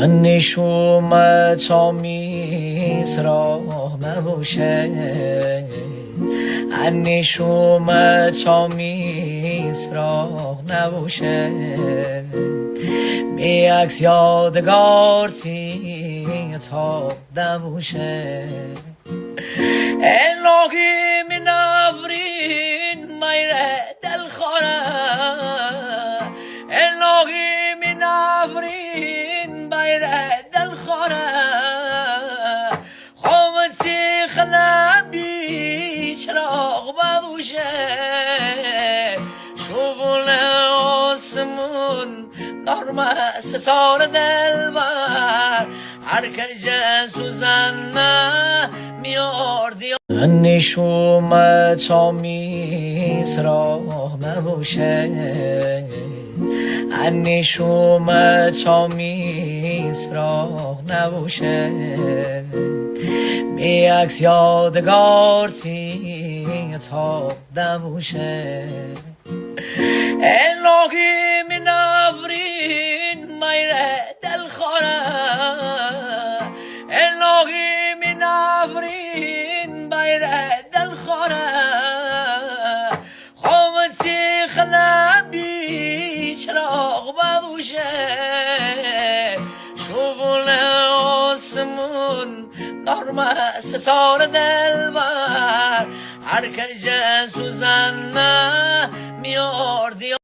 نشومت آمیز راه نباشه، نشومت آمیز راه نباشه، بی عکس یادگار تاب نباشه. الهی من نفرین میره دل خاره، الهی من نفرین میره دل خاره، خومتی خلبی چراغ ببوشه، شغل آسمون نرمه ستاره دل بر هر که سوزنه میاردی. نشومت آمیز راه نباشه، نشومت آمیز راه نباشه، بی عکس یادگار تاب نباشه. الهی من نفرین میره دل خاره، الهی من نفرین میره دل خاره، خومتی خلبی چراغ ببوشه، شغل آسمون نرمه ستاره دل بر هر که سوزنه میاردی.